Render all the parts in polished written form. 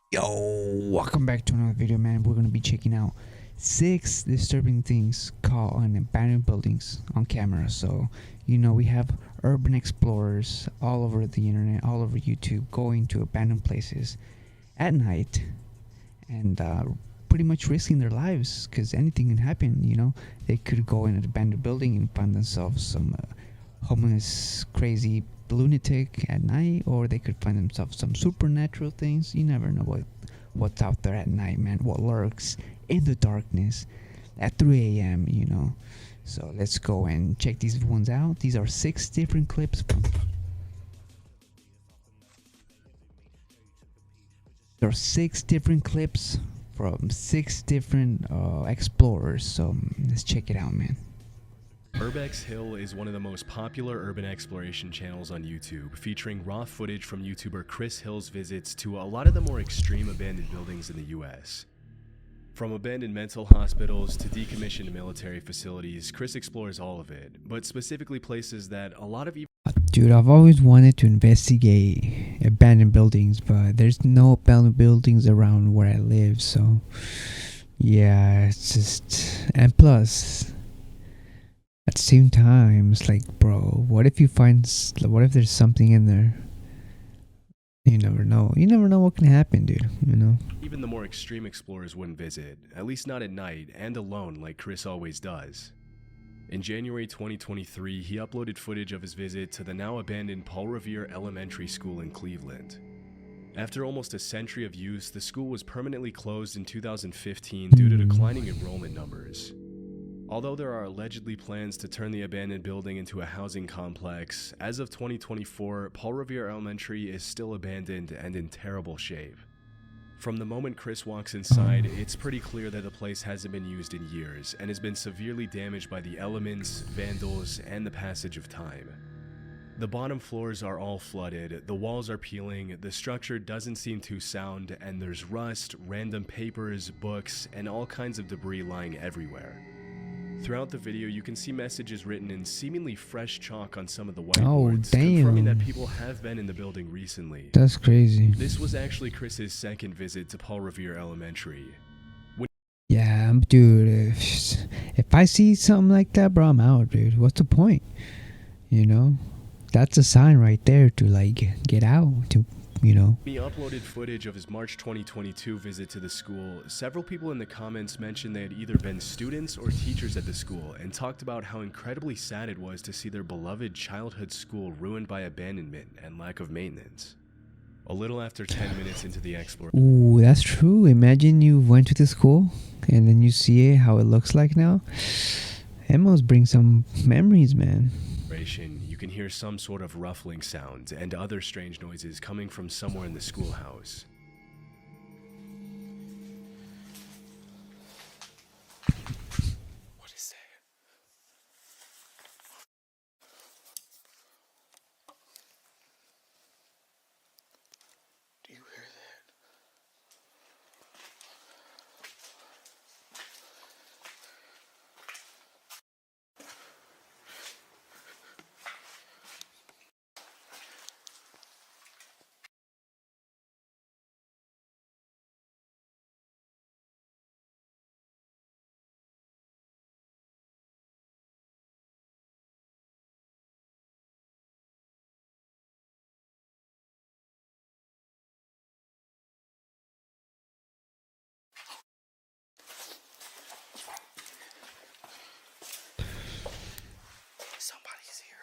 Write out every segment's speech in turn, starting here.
Yo, welcome back to another video, man. We're gonna be checking out 6 disturbing things caught on abandoned buildings on camera. So, we have urban explorers all over the internet, all over YouTube, going to abandoned places at night and pretty much risking their lives because anything can happen. They could go in an abandoned building and find themselves some homeless, crazy lunatic at night, or they could find themselves some supernatural things. You never know what's out there at night, man. What lurks in the darkness at 3 a.m. So let's go and check these ones out. These are 6 different clips. There are 6 different clips from 6 different explorers. So let's check it out, man. Urbex Hill is one of the most popular urban exploration channels on YouTube, featuring raw footage from YouTuber Chris Hill's visits to a lot of the more extreme abandoned buildings in the US. From abandoned mental hospitals to decommissioned military facilities, Chris explores all of it, but specifically places that a lot of Dude, I've always wanted to investigate abandoned buildings, but there's no abandoned buildings around where I live, so yeah, it's just. And plus, at the same time, it's like, bro, what if what if there's something in there? You never know. You never know what can happen, dude, even the more extreme explorers wouldn't visit, at least not at night and alone like Chris always does. In January 2023, he uploaded footage of his visit to the now abandoned Paul Revere Elementary School in Cleveland. After almost a century of use, the school was permanently closed in 2015 due to declining enrollment numbers. Although there are allegedly plans to turn the abandoned building into a housing complex, as of 2024, Paul Revere Elementary is still abandoned and in terrible shape. From the moment Chris walks inside, it's pretty clear that the place hasn't been used in years and has been severely damaged by the elements, vandals, and the passage of time. The bottom floors are all flooded, the walls are peeling, the structure doesn't seem too sound, and there's rust, random papers, books, and all kinds of debris lying everywhere. Throughout the video, you can see messages written in seemingly fresh chalk on some of the whiteboards, confirming that people have been in the building recently. That's crazy. This was actually Chris's second visit to Paul Revere Elementary. Yeah, dude, if I see something like that, bro, I'm out, dude. What's the point? That's a sign right there to, like, get out, He uploaded footage of his March 2022 visit to the school. Several people in the comments mentioned they had either been students or teachers at the school and talked about how incredibly sad it was to see their beloved childhood school ruined by abandonment and lack of maintenance. A little after 10 minutes into the exploration. Ooh, that's true. Imagine you went to the school and then you see how it looks like now. It must bring some memories, man. You can hear some sort of ruffling sound and other strange noises coming from somewhere in the schoolhouse. What is that? Do you hear that? Somebody's here.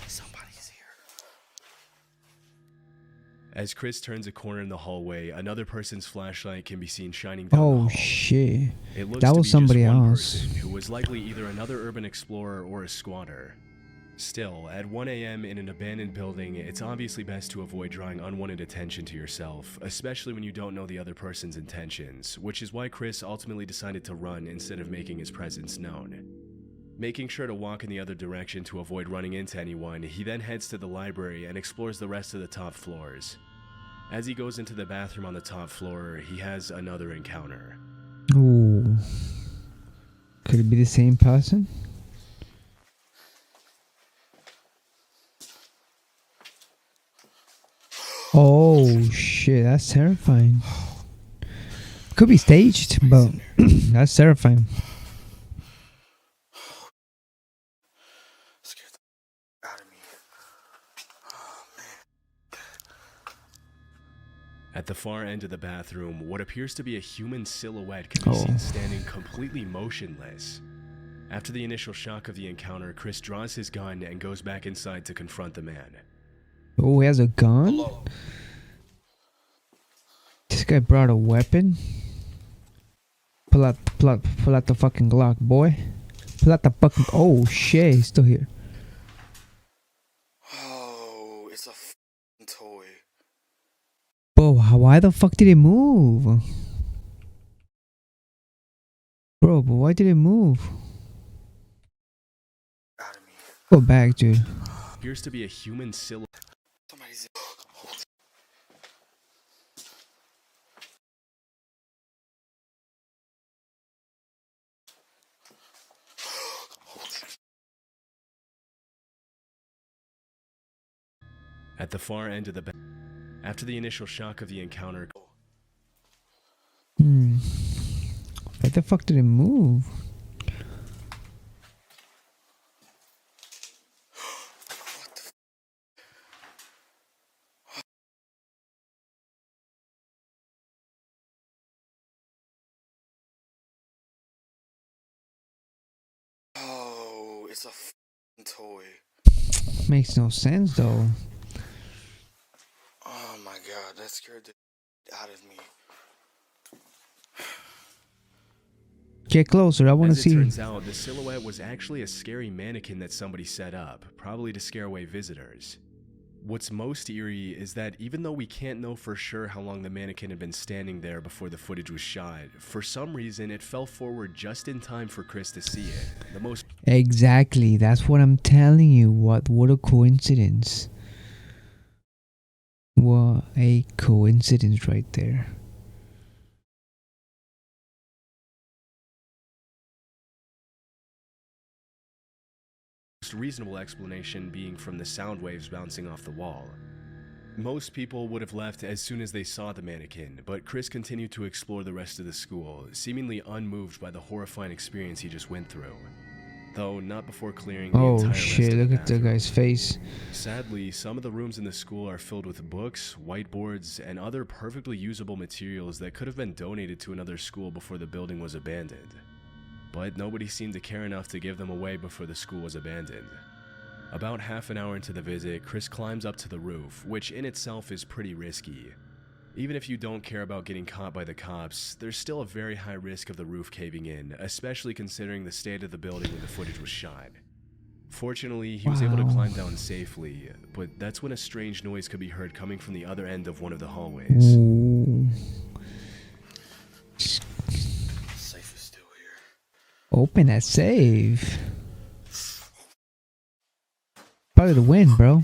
Somebody's here. As Chris turns a corner in the hallway, another person's flashlight can be seen shining down the hall. Oh shit. It looks That to was be somebody just one else. person who was likely either another urban explorer or a squatter. Still, at 1 a.m. in an abandoned building, it's obviously best to avoid drawing unwanted attention to yourself, especially when you don't know the other person's intentions, which is why Chris ultimately decided to run instead of making his presence known. Making sure to walk in the other direction to avoid running into anyone, he then heads to the library and explores the rest of the top floors. As he goes into the bathroom on the top floor, he has another encounter. Ooh. Could it be the same person? Oh shit, that's terrifying. Could be staged, but that's terrifying. Scared the out of me. Oh man. At the far end of the bathroom, what appears to be a human silhouette can be seen standing completely motionless. After the initial shock of the encounter, Chris draws his gun and goes back inside to confront the man. Oh, he has a gun? Hello. This guy brought a weapon? Pull out the fucking Glock, boy. Pull out the fucking... Oh shit, he's still here. Oh, it's a f***ing toy. Bro, why the fuck did it move? Bro, but why did it move? Out of me. Go back, dude. Appears to be a human silhouette. Somebody's in. At the far end of the after the initial shock of the encounter, Why the fuck did it move? What the f***? Oh, it's a f***ing toy. Makes no sense though. Oh my god, that scared the out of me. Get closer, I want to as it see. turns out, the silhouette was actually a scary mannequin that somebody set up, probably to scare away visitors. What's most eerie is that even though we can't know for sure how long the mannequin had been standing there before the footage was shot, for some reason it fell forward just in time for Chris to see it. The most Exactly, that's what I'm telling you. What a coincidence. What a coincidence right there. reasonable explanation being from the sound waves bouncing off the wall. Most people would have left as soon as they saw the mannequin, but Chris continued to explore the rest of the school, seemingly unmoved by the horrifying experience he just went through. Though not before clearing the entire Oh rest shit, of look the at the bathroom. guy's face. Sadly, some of the rooms in the school are filled with books, whiteboards, and other perfectly usable materials that could have been donated to another school before the building was abandoned. But nobody seemed to care enough to give them away before the school was abandoned. About half an hour into the visit, Chris climbs up to the roof, which in itself is pretty risky. Even if you don't care about getting caught by the cops, there's still a very high risk of the roof caving in, especially considering the state of the building when the footage was shot. Fortunately, he was able to climb down safely, but that's when a strange noise could be heard coming from the other end of one of the hallways. Ooh. Safe is still here. Open that safe. Probably the wind, bro.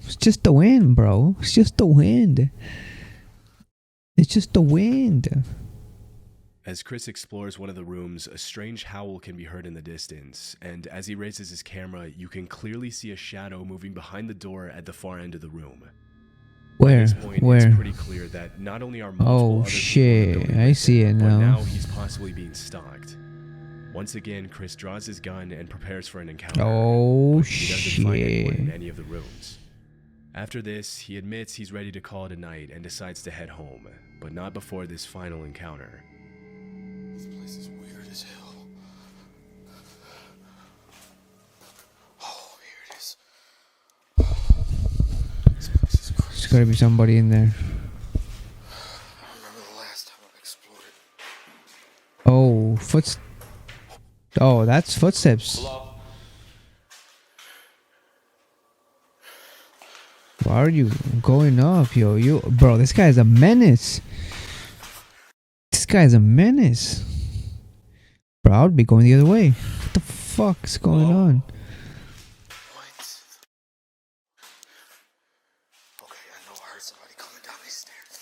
It's just the wind, bro. It's just the wind. It's just the wind. As Chris explores one of the rooms, a strange howl can be heard in the distance, and as he raises his camera, you can clearly see a shadow moving behind the door at the far end of the room. Where? At this point, Where? it's pretty clear that not only are multiple Oh other people in the shit, building I see it but now. now he's possibly being stalked. Once again, Chris draws his gun and prepares for an encounter. Oh but he doesn't find anyone in shit. any of the rooms. After this, he admits he's ready to call it a night and decides to head home, but not before this final encounter. This place is weird as hell. Oh, here it is. This place is There's crazy. gotta be somebody in there. I remember the last time I explored it. Oh, Oh, that's footsteps. Hello? Why are you going up, yo? Bro, this guy's a menace. This guy's a menace. Bro, I would be going the other way. What the fuck's going on? What? Okay, I know I heard somebody coming down these stairs.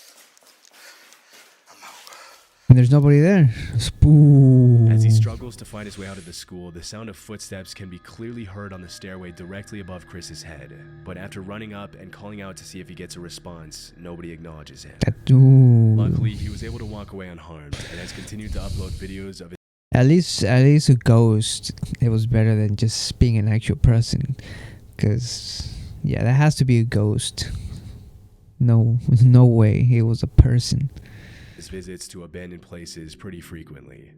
And there's nobody there. Spoo. As he struggles to find his way out of the school, the sound of footsteps can be clearly heard on the stairway directly above Chris's head. But after running up and calling out to see if he gets a response, nobody acknowledges him. Ooh. Luckily, he was able to walk away unharmed and has continued to upload videos of his At least a ghost. It was better than just being an actual person. Cause yeah, that has to be a ghost. No way it was a person. visits to abandoned places pretty frequently.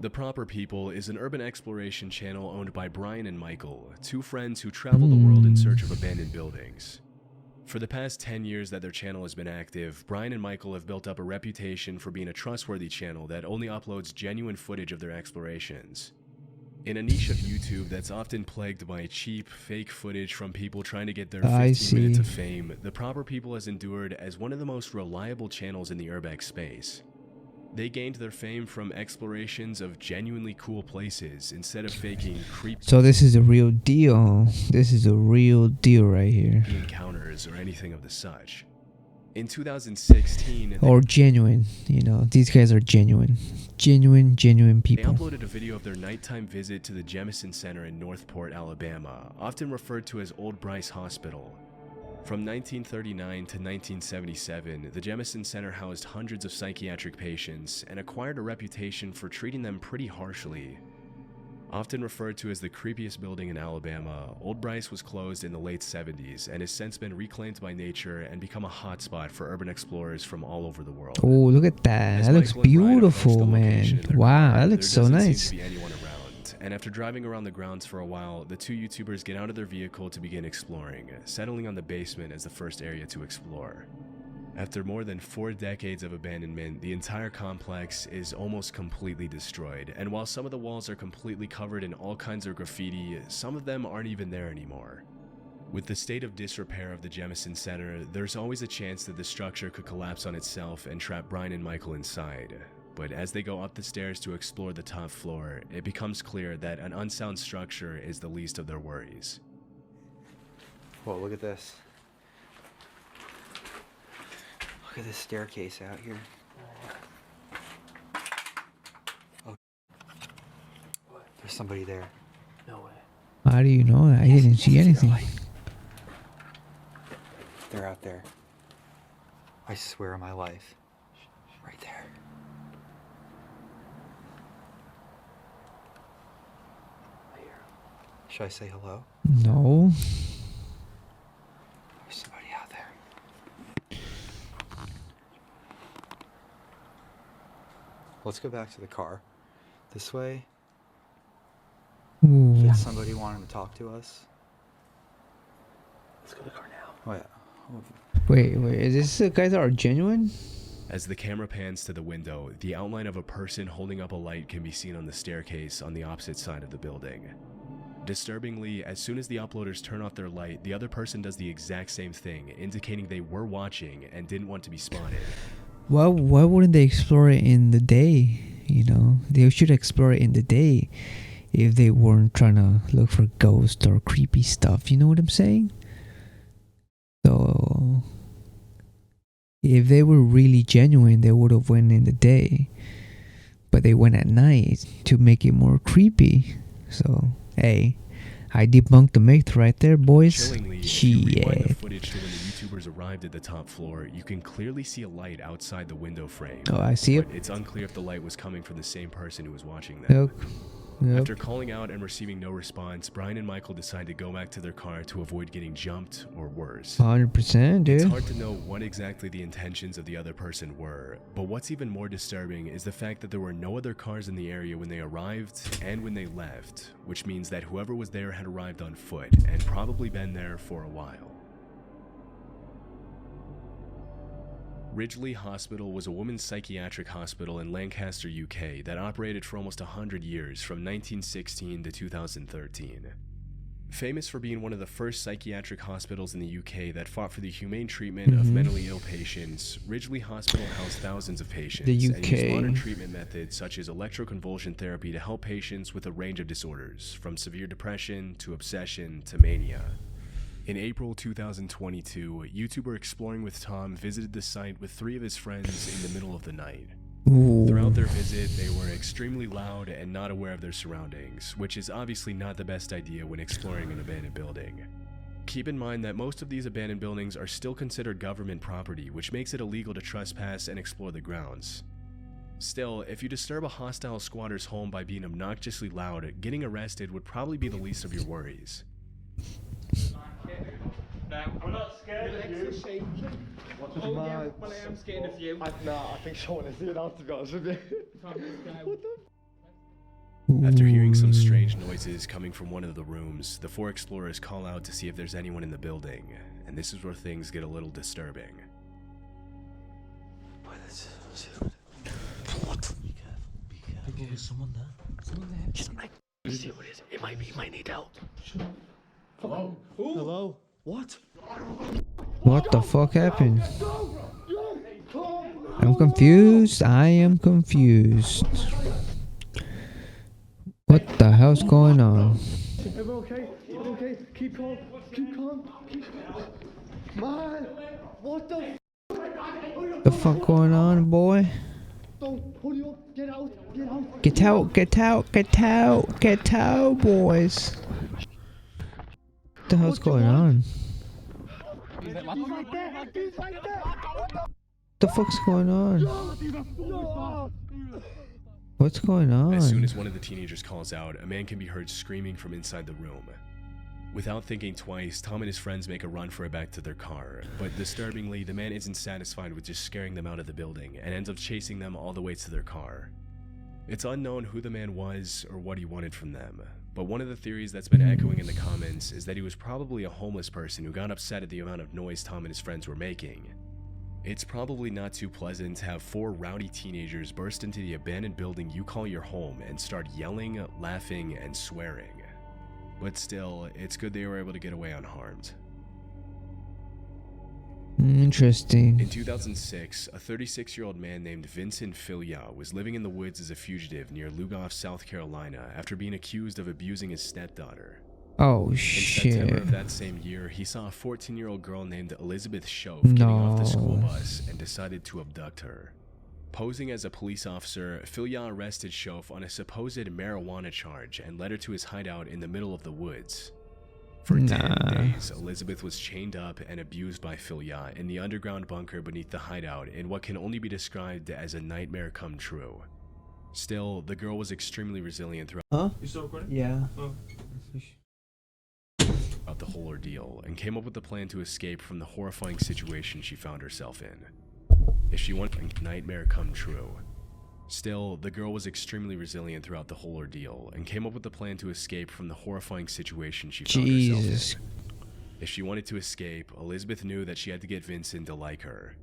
The Proper People is an urban exploration channel owned by Brian and Michael, two friends who travel the world in search of abandoned buildings. For the past 10 years that their channel has been active, Brian and Michael have built up a reputation for being a trustworthy channel that only uploads genuine footage of their explorations. In a niche of YouTube that's often plagued by cheap, fake footage from people trying to get their 15 minutes of fame, The Proper People has endured as one of the most reliable channels in the urbex space. They gained their fame from explorations of genuinely cool places instead of faking creepy So this is a real deal. This is a real deal right here. encounters or anything of the such. In 2016, Or genuine, you know, these guys are genuine. Genuine they people. uploaded a video of their nighttime visit to the Jemison Center in Northport, Alabama, often referred to as Old Bryce Hospital. From 1939 to 1977, the Jemison Center housed hundreds of psychiatric patients and acquired a reputation for treating them pretty harshly. Often referred to as the creepiest building in Alabama, Old Bryce was closed in the late 70s and has since been reclaimed by nature and become a hotspot for urban explorers from all over the world. Oh, look at that. As That looks Michael and Brian approached beautiful, the man. location in their Wow, car, that looks there so doesn't nice. seem to be anyone around, and after driving around the grounds for a while, the two YouTubers get out of their vehicle to begin exploring, settling on the basement as the first area to explore. After more than 4 decades of abandonment, the entire complex is almost completely destroyed, and while some of the walls are completely covered in all kinds of graffiti, some of them aren't even there anymore. With the state of disrepair of the Jemison Center, there's always a chance that the structure could collapse on itself and trap Brian and Michael inside. But as they go up the stairs to explore the top floor, it becomes clear that an unsound structure is the least of their worries. Whoa, look at this. Look at this staircase out here. Oh. There's somebody there. No way. How do you know that? I didn't see anything. They're out there. I swear on my life. Right there. Should I say hello? No. There's somebody out there. Let's go back to the car. This way. Ooh. Is somebody wanting to talk to us? Let's go to the car now. Oh yeah. Wait. Is this the guys that are genuine? As the camera pans to the window, the outline of a person holding up a light can be seen on the staircase on the opposite side of the building. Disturbingly, as soon as the uploaders turn off their light, the other person does the exact same thing, indicating they were watching and didn't want to be spotted. Why wouldn't they explore it in the day? You know, they should explore it in the day if they weren't trying to look for ghosts or creepy stuff. You know what I'm saying? So if they were really genuine, they would have went in the day, but they went at night to make it more creepy. So hey, I debunked the myth right there, boys. Chillingly, if you rewind the Shit. footage to when the YouTubers arrived at the top floor, you can clearly see a light outside the window frame. Oh, I see it. But it's unclear if the light was coming from the same person who was watching them. Yep. After calling out and receiving no response, Brian and Michael decide to go back to their car to avoid getting jumped or worse. 100%, dude. It's hard to know what exactly the intentions of the other person were, but what's even more disturbing is the fact that there were no other cars in the area when they arrived and when they left, which means that whoever was there had arrived on foot and probably been there for a while. Ridgely Hospital was a women's psychiatric hospital in Lancaster, UK that operated for almost 100 years from 1916 to 2013. Famous for being one of the first psychiatric hospitals in the UK that fought for the humane treatment of mentally ill patients, Ridgely Hospital housed thousands of patients and used modern treatment methods such as electroconvulsion therapy to help patients with a range of disorders, from severe depression to obsession to mania. In April 2022, YouTuber Exploring with Tom visited the site with 3 of his friends in the middle of the night. Ooh. Throughout their visit, they were extremely loud and not aware of their surroundings, which is obviously not the best idea when exploring an abandoned building. Keep in mind that most of these abandoned buildings are still considered government property, which makes it illegal to trespass and explore the grounds. Still, if you disturb a hostile squatter's home by being obnoxiously loud, getting arrested would probably be the least of your worries. I'm not scared of you. Oh, yeah, Well, I am scared of you. I think Sean is the to be honest with you. What the? After hearing some strange noises coming from one of the rooms, the 4 explorers call out to see if there's anyone in the building, and this is where things get a little disturbing. What? Be careful. There's someone there. Let's see what it is. It might need help. Hello? What? What the fuck happened? I'm confused. I am confused. What the hell's going on? Everyone okay? Everyone okay? Keep calm. Keep calm. Man! What the? The fuck going on, boy? Don't pull you up. Get out. Get out. Get out, get out, get out, get out, boys. What the hell's going on? He's right there. He's right there. What the fuck's going on? No. What's going on? As soon as one of the teenagers calls out, a man can be heard screaming from inside the room. Without thinking twice, Tom and his friends make a run for it back to their car, but disturbingly, the man isn't satisfied with just scaring them out of the building and ends up chasing them all the way to their car. It's unknown who the man was or what he wanted from them, but one of the theories that's been echoing in the comments is that he was probably a homeless person who got upset at the amount of noise Tom and his friends were making. It's probably not too pleasant to have 4 rowdy teenagers burst into the abandoned building you call your home and start yelling, laughing, and swearing. But still, it's good they were able to get away unharmed. Interesting. In 2006, a 36-year-old man named Vincent Filya was living in the woods as a fugitive near Lugoff, South Carolina, after being accused of abusing his stepdaughter. Oh In shit. September of that same year, he saw a 14-year-old girl named Elizabeth Shoaf getting off the school No. bus and decided to abduct her. Posing as a police officer, Filya arrested Shoaf on a supposed marijuana charge and led her to his hideout in the middle of the woods. For 10 days, Elizabeth was chained up and abused by Filya in the underground bunker beneath the hideout in what can only be described as a nightmare come true. Still, the girl was extremely resilient Huh? You still recording? Yeah. throughout the whole ordeal and came up with a plan to escape from the horrifying situation she found herself in. If she wanted a nightmare come true. Still, the girl was extremely resilient throughout the whole ordeal and came up with a plan to escape from the horrifying situation she found Jesus. herself in. If she wanted to escape, Elizabeth knew that she had to get Vincent to like her.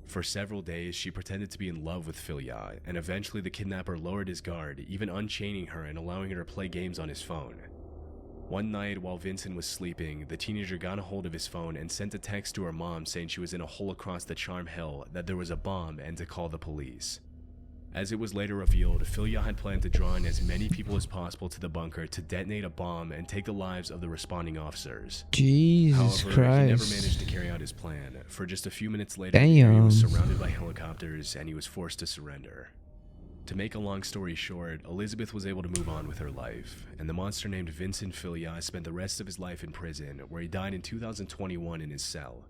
For several days, she pretended to be in love with Filya, and eventually the kidnapper lowered his guard, even unchaining her and allowing her to play games on his phone. One night, while Vincent was sleeping, the teenager got a hold of his phone and sent a text to her mom saying she was in a hole across the Charm Hill, that there was a bomb, and to call the police. As it was later revealed, Filya had planned to draw in as many people as possible to the bunker to detonate a bomb and take the lives of the responding officers. Jesus However, he never Christ. managed to carry out his plan, for just a few minutes later, he was Damn. surrounded by helicopters and he was forced to surrender. To make a long story short, Elizabeth was able to move on with her life, and the monster named Vincent Filya spent the rest of his life in prison, where he died in 2021 in his cell.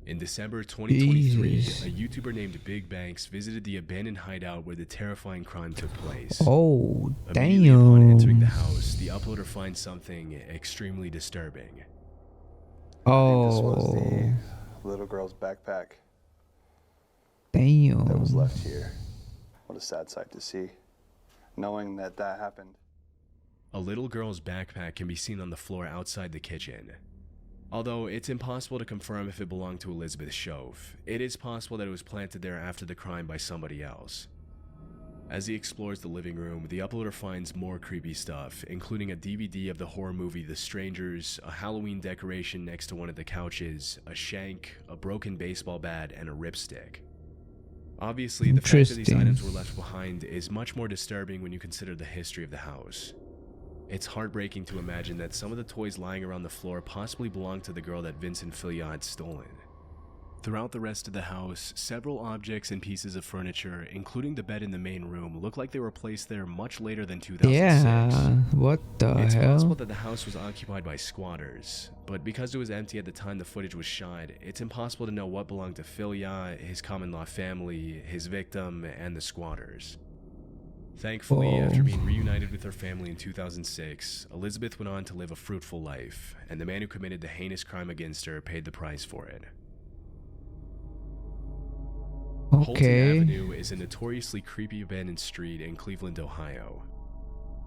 In December 2023, Jesus. a YouTuber named Big Banks visited the abandoned hideout where the terrifying crime took place. Oh, Immediately upon entering the damn. house, the uploader finds something extremely disturbing. This was Oh, the little girl's backpack damn. that was left here. What a sad sight to see, knowing that that happened. A little girl's backpack can be seen on the floor outside the kitchen. Although it's impossible to confirm if it belonged to Elizabeth Shoaf, it is possible that it was planted there after the crime by somebody else. As he explores the living room, the uploader finds more creepy stuff, including a DVD of the horror movie The Strangers, a Halloween decoration next to one of the couches, a shank, a broken baseball bat, and a ripstick. Obviously, the fact that these Interesting. items were left behind is much more disturbing when you consider the history of the house. It's heartbreaking to imagine that some of the toys lying around the floor possibly belonged to the girl that Vincent Filiat had stolen. Throughout the rest of the house, several objects and pieces of furniture, including the bed in the main room, look like they were placed there much later than 2006. Yeah, what the It's possible hell? that the house was occupied by squatters, but because it was empty at the time the footage was shot, it's impossible to know what belonged to Filiat, his common-law family, his victim, and the squatters. Thankfully, Whoa. after being reunited with her family in 2006, Elizabeth went on to live a fruitful life, and the man who committed the heinous crime against her paid the price for it. Holton Okay. Avenue is a notoriously creepy abandoned street in Cleveland, Ohio.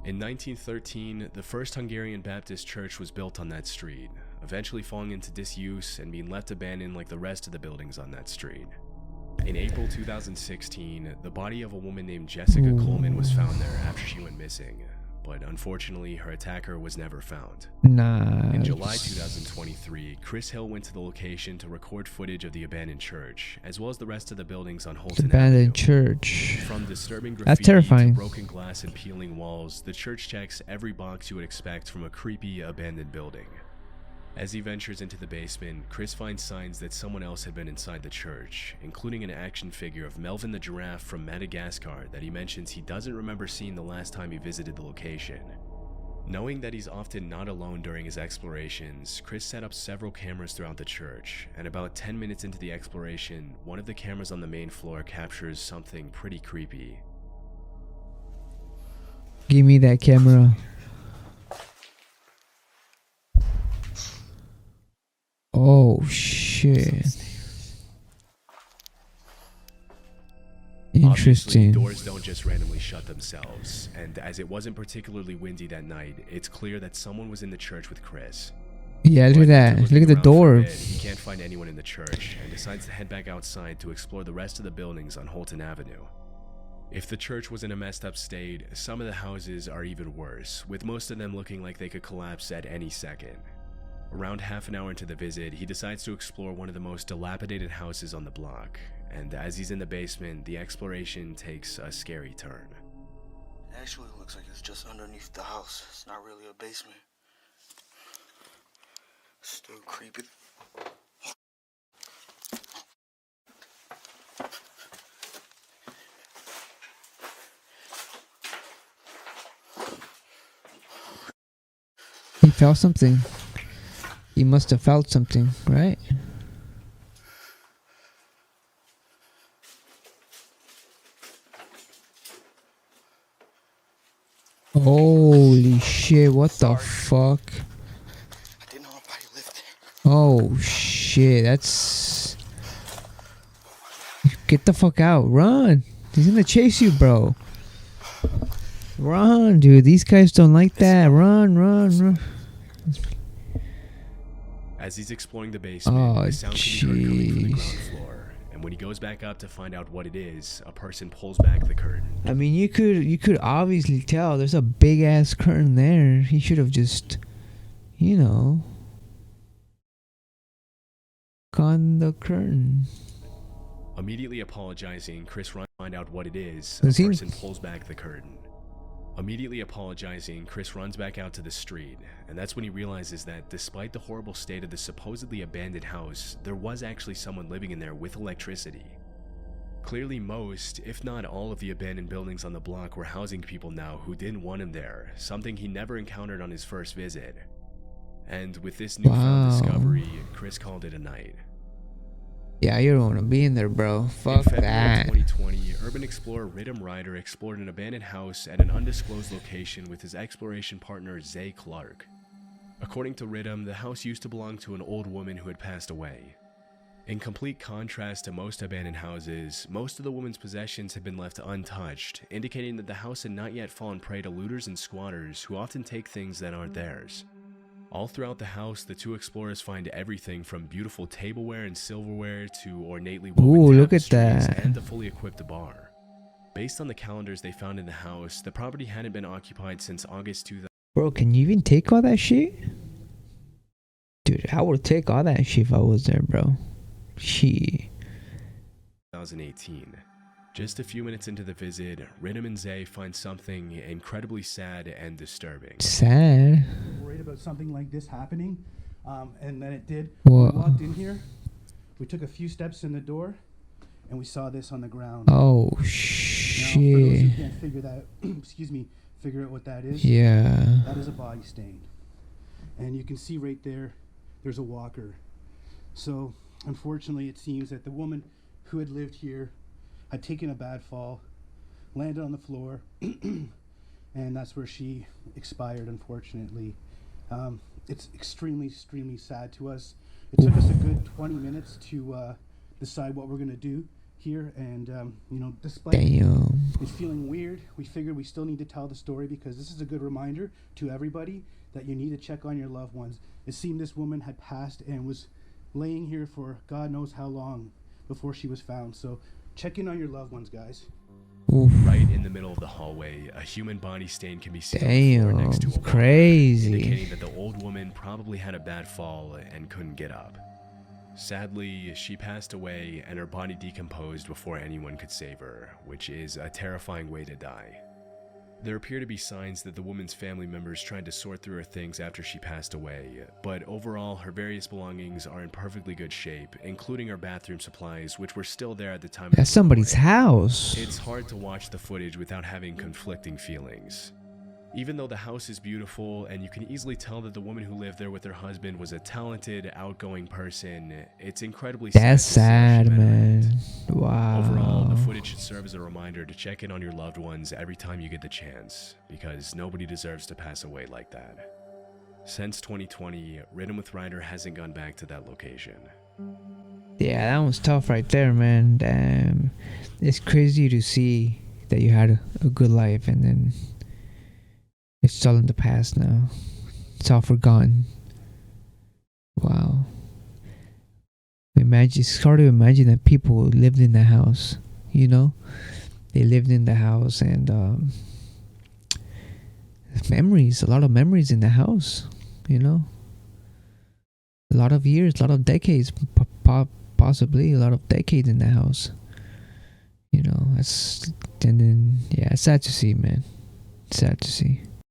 In 1913, the first Hungarian Baptist church was built on that street, eventually falling into disuse and being left abandoned like the rest of the buildings on that street. In April 2016, the body of a woman named Jessica Coleman was found there after she went missing, but unfortunately her attacker was never found. Nah. In July 2023, Chris Hill went to the location to record footage of the abandoned church, as well as the rest of the buildings on Holton Abandoned Avenue. church. From disturbing That's graffiti terrifying. to broken glass and peeling walls, the church checks every box you would expect from a creepy, abandoned building. As he ventures into the basement, Chris finds signs that someone else had been inside the church, including an action figure of Melvin the giraffe from Madagascar that he mentions he doesn't remember seeing the last time he visited the location. Knowing that he's often not alone during his explorations, Chris set up several cameras throughout the church, and about 10 minutes into the exploration, one of the cameras on the main floor captures something pretty creepy. Give me that camera. Oh shit. Obviously, Interesting. doors don't just randomly shut themselves, and as it wasn't particularly windy that night, it's clear that someone was in the church with Chris. Yeah, look But at that. after Look at the looking around for a door. bit, he can't find anyone in the church and decides to head back outside to explore the rest of the buildings on Holton Avenue. If the church was in a messed up state, some of the houses are even worse, with most of them looking like they could collapse at any second. Around half an hour into the visit, he decides to explore one of the most dilapidated houses on the block, and as he's in the basement, the exploration takes a scary turn. Actually, it looks like it's just underneath the house. It's not really a basement. Still creepy. He felt something. He must have felt something, right? Holy shit, what the fuck? I didn't know nobody lived there. Oh shit, that's... Get the fuck out, run! He's gonna chase you, bro. Run, dude, these guys don't like that. Run, run, run. As he's exploring the basement, Oh, the sound can be heard coming from the jeez. ground floor, and when he goes back up to find out what it is, a person pulls back the curtain. I mean, you could obviously tell there's a big ass curtain there. He should have just, you know, gone the curtain. Immediately apologizing, Chris runs to find out what it is. Was A he- person pulls back the curtain. Immediately apologizing, Chris runs back out to the street, and that's when he realizes that despite the horrible state of the supposedly abandoned house, there was actually someone living in there with electricity. Clearly most, if not all of the abandoned buildings on the block were housing people now who didn't want him there, something he never encountered on his first visit. And with this newfound Wow. discovery, Chris called it a night. Yeah, you don't want to be in there, bro. Fuck In February that. 2020, urban explorer Ridham Ryder explored an abandoned house at an undisclosed location with his exploration partner Zay Clark. According to Ridham, the house used to belong to an old woman who had passed away. In complete contrast to most abandoned houses, most of the woman's possessions had been left untouched, indicating that the house had not yet fallen prey to looters and squatters who often take things that aren't theirs. All throughout the house, the two explorers find everything from beautiful tableware and silverware to ornately woven Ooh, look at tapestries that. and a fully equipped bar. Based on the calendars they found in the house, the property hadn't been occupied since August Bro, can you even take all that shit? Dude, I would take all that shit if I was there, bro. Shit. 2018. Just a few minutes into the visit, Ridham and Zay find something incredibly sad and disturbing. Sad. Worried about something like this happening, and then it did. Whoa. We walked in here, we took a few steps in the door, and we saw this on the ground. Oh Now, for those shit. who can't figure that, figure out what that is. Yeah. That is a body stain, and you can see right there, there's a walker. So, unfortunately, it seems that the woman who had lived here had taken a bad fall, landed on the floor, and that's where she expired, unfortunately. It's extremely sad to us. It took us a good 20 minutes to decide what we're going to do here, and despite Damn. it's feeling weird, we figured we still need to tell the story because this is a good reminder to everybody that you need to check on your loved ones. It seemed this woman had passed and was laying here for God knows how long before she was found. So check in on your loved ones, guys. Oof. Right in the middle of the hallway, a human body stain can be seen on the floor Damn. next to a walker, Crazy. indicating that the old woman probably had a bad fall and couldn't get up. Sadly, she passed away and her body decomposed before anyone could save her, which is a terrifying way to die. There appear to be signs that the woman's family members tried to sort through her things after she passed away, but overall her various belongings are in perfectly good shape, including her bathroom supplies, which were still there at the time of That's the somebody's report. house. It's hard to watch the footage without having conflicting feelings. Even though the house is beautiful and you can easily tell that the woman who lived there with her husband was a talented, outgoing person, it's incredibly That's sad to see how sad, she met her man. end. Wow. Overall, the footage should serve as a reminder to check in on your loved ones every time you get the chance, because nobody deserves to pass away like that. Since 2020, Ridden with Ryder hasn't gone back to that location. Yeah, that was tough right there, man. Damn. It's crazy to see that you had a good life and then it's all in the past now. It's all forgotten. Wow. Imagine, it's hard to imagine that people lived in the house, you know? They lived in the house and memories, a lot of memories in the house, you know? A lot of years, a lot of decades, possibly a lot of decades in the house. You know, and then, yeah, it's sad to see, man. Sad to see.